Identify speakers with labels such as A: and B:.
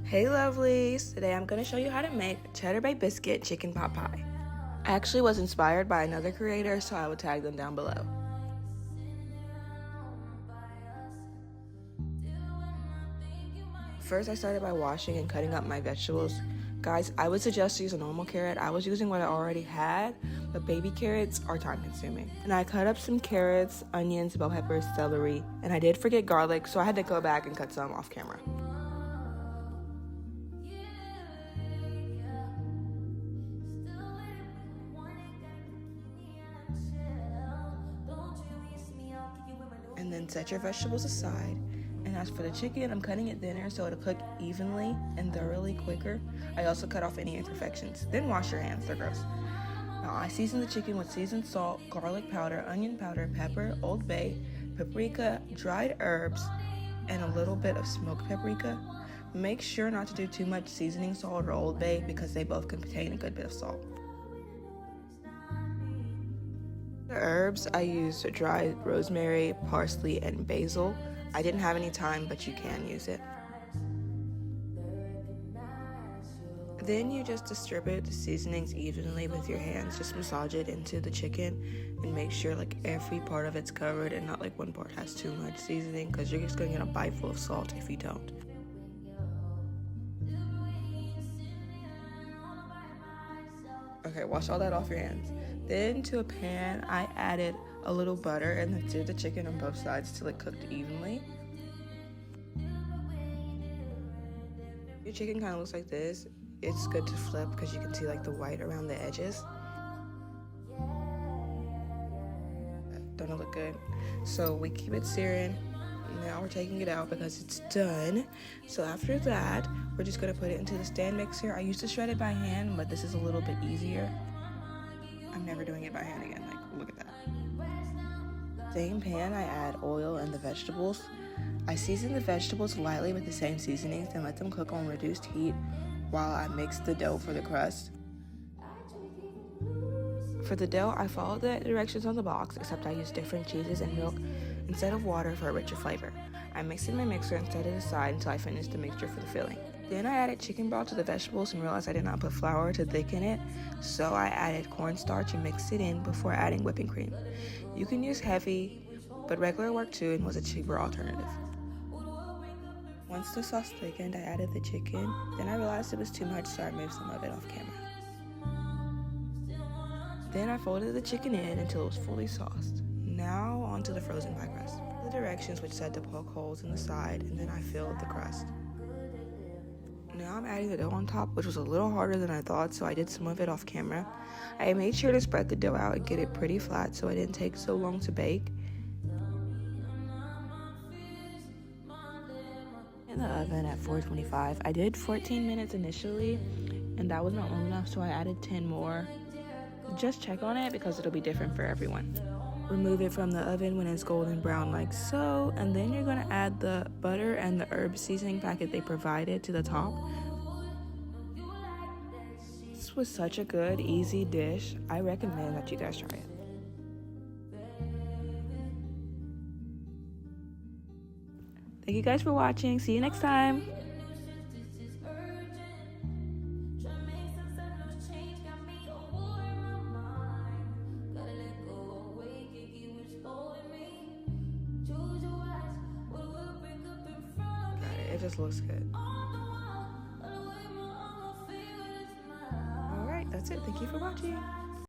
A: Hey lovelies! Today I'm going to show you how to make cheddar bay biscuit chicken pot pie. I actually was inspired by another creator, so I will tag them down below. First I started by washing and cutting up my vegetables. Guys, I would suggest to use a normal carrot. I was using what I already had, but baby carrots are time consuming. And I cut up some carrots, onions, bell peppers, celery, and I did forget garlic, so I had to go back and cut some off camera. And then set your vegetables aside. And as for the chicken, I'm cutting it thinner so it'll cook evenly and thoroughly quicker. I also cut off any imperfections. Then wash your hands, they're gross. Now I season the chicken with seasoned salt, garlic powder, onion powder, pepper, Old Bay, paprika, dried herbs, and a little bit of smoked paprika. Make sure not to do too much seasoning salt or Old Bay because they both can contain a good bit of salt. The herbs, I used dried rosemary, parsley, and basil. I didn't have any thyme, but you can use it. Then you just distribute the seasonings evenly with your hands. Just massage it into the chicken and make sure like every part of it's covered and not like one part has too much seasoning, because you're just going to get a bite full of salt if you don't. Okay, wash all that off your hands. Then to a pan, I added a little butter and then stirred the chicken on both sides till it cooked evenly. Your chicken kind of looks like this. It's good to flip because you can see like the white around the edges. Don't look good. So we keep it searing. Now we're taking it out because it's done. So after that, we're just gonna put it into the stand mixer. I used to shred it by hand, but this is a little bit easier. I'm never doing it by hand again. Like, look at that. Same pan, I add oil and the vegetables. I season the vegetables lightly with the same seasonings and let them cook on reduced heat while I mix the dough for the crust. For the dough, I followed the directions on the box, except I used different cheeses and milk instead of water for a richer flavor. I mixed in my mixer and set it aside until I finished the mixture for the filling. Then I added chicken broth to the vegetables and realized I did not put flour to thicken it, so I added cornstarch and mixed it in before adding whipping cream. You can use heavy, but regular worked too and was a cheaper alternative. Once the sauce thickened, I added the chicken. Then I realized it was too much, so I moved some of it off camera. Then I folded the chicken in until it was fully sauced. Now onto the frozen pie crust. The directions which said to poke holes in the side, and then I filled the crust. Now I'm adding the dough on top, which was a little harder than I thought, so I did some of it off camera. I made sure to spread the dough out and get it pretty flat so it didn't take so long to bake. In the oven at 425, I did 14 minutes initially, and that was not long enough, so I added 10 more. Just check on it because it'll be different for everyone. Remove it from the oven when it's golden brown like so, and then you're going to add the butter and the herb seasoning packet they provided to the top. This was such a good, easy dish. I recommend that you guys try it. Thank you guys for watching. See you next time. It just looks good. Alright, that's it. Thank you for watching.